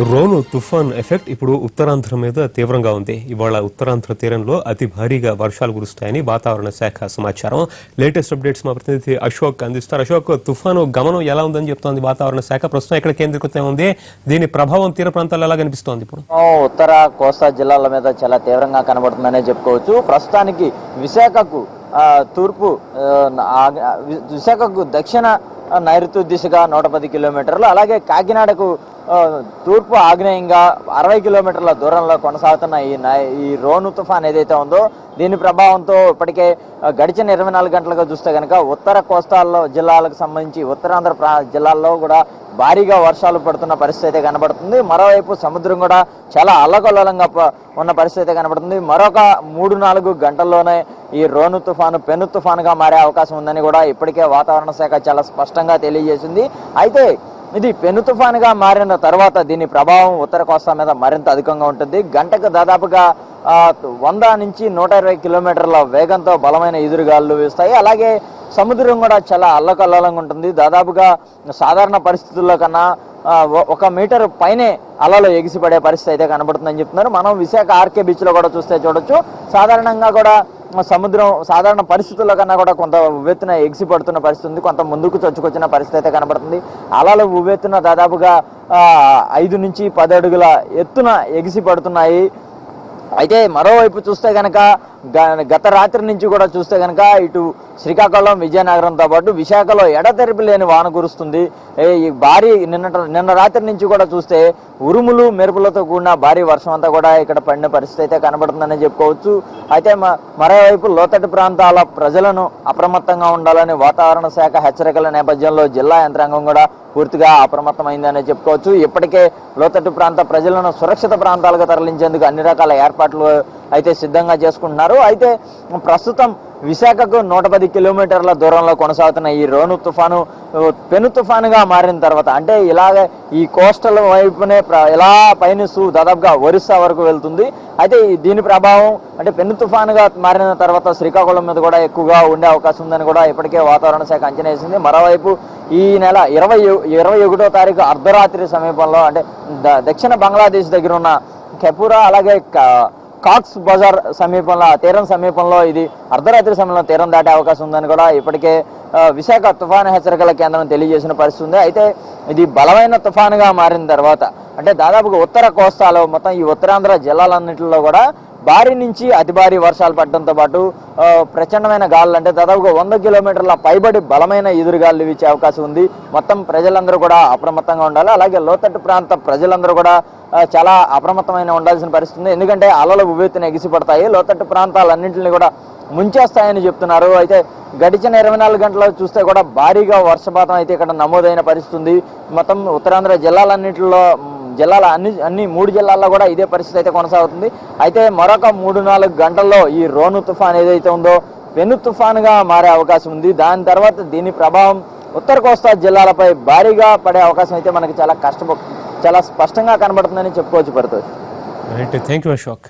రోను తుఫాన్ ఎఫెక్ట్ ఇప్పుడు ఉత్తరాంధ్ర మీద తీవ్రంగా ఉంది. ఇవాళ ఉత్తరాంధ్ర తీరంలో అతి భారీగా వర్షాలు కురుస్తాయని వాతావరణ శాఖ సమాచారం. లేటెస్ట్ అప్డేట్స్ మా ప్రతినిధి అశోక్ అందిస్తారు. అశోక్, తుఫాను గమనం ఎలా ఉందని చెప్తోంది వాతావరణ శాఖ? ప్రస్తుతం ఎక్కడ కేంద్రీకృతం ఉంది? దీని ప్రభావం తీర ప్రాంతాల్లో ఎలా కనిపిస్తోంది? ఇప్పుడు ఉత్తర కోస్తా జిల్లాల మీద చాలా తీవ్రంగా కనబడుతుందనే చెప్పుకోవచ్చు. ప్రస్తుతానికి విశాఖకు తూర్పు విశాఖకు దక్షిణ నైరుతి దిశగా 110 కిలోమీటర్లు, అలాగే కాకినాడకు తూర్పు ఆగ్నేయంగా 60 కిలోమీటర్ల దూరంలో కొనసాగుతున్న ఈ రోను తుఫాన్ ఏదైతే ఉందో దీని ప్రభావంతో ఇప్పటికే గడిచిన 24 గంటలుగా చూస్తే కనుక ఉత్తర కోస్తాల్లో జిల్లాలకు సంబంధించి ఉత్తరాంధ్ర జిల్లాల్లో కూడా భారీగా వర్షాలు పడుతున్న పరిస్థితి అయితే కనబడుతుంది. మరోవైపు సముద్రం కూడా చాలా అల్లకల్లోలంగా ఉన్న పరిస్థితి కనబడుతుంది. మరొక 3-4 గంటల్లోనే ఈ రోను తుఫాను పెను తుఫానుగా మారే అవకాశం ఉందని కూడా ఇప్పటికే వాతావరణ శాఖ చాలా స్పష్టంగా తెలియజేసింది. అయితే ఇది పెను తుఫానుగా మారిన తర్వాత దీని ప్రభావం ఉత్తర కోస్తా మీద మరింత అధికంగా ఉంటుంది. గంటకు దాదాపుగా 100 నుంచి 120 కిలోమీటర్ల వేగంతో బలమైన ఎదురుగాలు వీస్తాయి. అలాగే సముద్రం కూడా చాలా అల్లకల్లోలంగా ఉంటుంది. దాదాపుగా సాధారణ పరిస్థితుల్లో కన్నా 1 మీటర్ పైనే అలలు ఎగిసిపడే పరిస్థితి అయితే కనబడుతుందని చెప్తున్నారు. మనం విశాఖ ఆర్కే బీచ్ లో కూడా చూడొచ్చు. సాధారణంగా కూడా సముద్రం సాధారణ పరిస్థితుల్లో కన్నా కూడా కొంత ఉవ్వెత్తున ఎగిసి పడుతున్న పరిస్థితి ఉంది. కొంత ముందుకు చొచ్చుకొచ్చిన పరిస్థితి అయితే కనబడుతుంది. అలలు ఉవ్వెత్తున దాదాపుగా 5 నుంచి 10 అడుగుల ఎత్తున ఎగిసి పడుతున్నాయి. అయితే మరోవైపు చూస్తే కనుక గత రాత్రి నుంచి కూడా చూస్తే కనుక ఇటు శ్రీకాకుళం, విజయనగరంతో పాటు విశాఖలో ఎడతెరిపి లేని వాన కురుస్తుంది. ఈ భారీ నిన్న రాత్రి నుంచి కూడా చూస్తే ఉరుములు మెరుపులతో కూడిన భారీ వర్షం అంతా కూడా ఇక్కడ పడిన పరిస్థితి అయితే కనబడుతుందని చెప్పుకోవచ్చు. అయితే మరోవైపు లోతట్టు ప్రాంతాల ప్రజలను అప్రమత్తంగా ఉండాలని వాతావరణ శాఖ హెచ్చరికల నేపథ్యంలో జిల్లా యంత్రాంగం కూడా పూర్తిగా అప్రమత్తమైందని చెప్పుకోవచ్చు. ఇప్పటికే లోతట్టు ప్రాంత ప్రజలను సురక్షిత ప్రాంతాలకు తరలించేందుకు అన్ని రకాల ఏర్పాట్లు అయితే సిద్ధంగా చేసుకుంటున్నారు. అయితే ప్రస్తుతం విశాఖకు 110 కిలోమీటర్ల దూరంలో కొనసాగుతున్న ఈ రోను తుఫాను పెను తుఫానుగా మారిన తర్వాత, అంటే ఇలాగే ఈ కోస్టల్ వైపునే ఇలా పయనిస్తూ దాదాపుగా ఒరిస్సా వరకు వెళ్తుంది. అయితే దీని ప్రభావం అంటే పెను తుఫానుగా మారిన తర్వాత శ్రీకాకుళం మీద కూడా ఎక్కువగా ఉండే అవకాశం ఉందని కూడా ఇప్పటికే వాతావరణ శాఖ అంచనా వేసింది. మరోవైపు ఈ నెల 21వ తారీఖు అర్ధరాత్రి సమీపంలో, అంటే దక్షిణ బంగ్లాదేశ్ దగ్గర ఉన్న కెపురా అలాగే కాక్స్ బజార్ సమీపంలో తీరం సమీపంలో ఇది అర్ధరాత్రి సమయంలో తీరం దాటే అవకాశం ఉందని కూడా ఇప్పటికే విశాఖ తుఫాను హెచ్చరికల కేంద్రం తెలియజేసిన పరిస్థితి ఉంది. అయితే ఇది బలమైన తుఫానుగా మారిన తర్వాత, అంటే దాదాపుగా ఉత్తర కోస్తాలో మొత్తం ఈ ఉత్తరాంధ్ర జిల్లాలన్నింటిలో కూడా భారీ నుంచి అతి భారీ వర్షాలు పడడంతో పాటు ప్రచండమైన గాలులు, అంటే దాదాపుగా 100 కిలోమీటర్ల పైబడి బలమైన ఎదురుగాలు వీచే అవకాశం ఉంది. మొత్తం ప్రజలందరూ కూడా అప్రమత్తంగా ఉండాలి. అలాగే లోతట్టు ప్రాంత ప్రజలందరూ కూడా చాలా అప్రమత్తమైన ఉండాల్సిన పరిస్థితి ఉంది. ఎందుకంటే అలలు ఉవ్వెత్తున ఎగిసిపడతాయి, లోతట్టు ప్రాంతాలన్నింటినీ కూడా ముంచేస్తాయని చెప్తున్నారు. అయితే గడిచిన 24 గంటలు చూస్తే కూడా భారీగా వర్షపాతం అయితే ఇక్కడ నమోదైన పరిస్థితి ఉంది. మొత్తం ఉత్తరాంధ్ర జిల్లాలన్నింటిలో అన్ని 3 జిల్లాల్లో కూడా ఇదే పరిస్థితి అయితే కొనసాగుతుంది. అయితే మరొక 3-4 గంటల్లో ఈ రోను తుఫాన్ ఏదైతే ఉందో పెను తుఫానుగా మారే అవకాశం ఉంది. దాని తర్వాత దీని ప్రభావం ఉత్తర కోస్తా జిల్లాలపై భారీగా పడే అవకాశం అయితే మనకి చాలా స్పష్టంగా కనబడుతుందని చెప్పుకోవచ్చు. పడుతుంది. Thank you Ashok.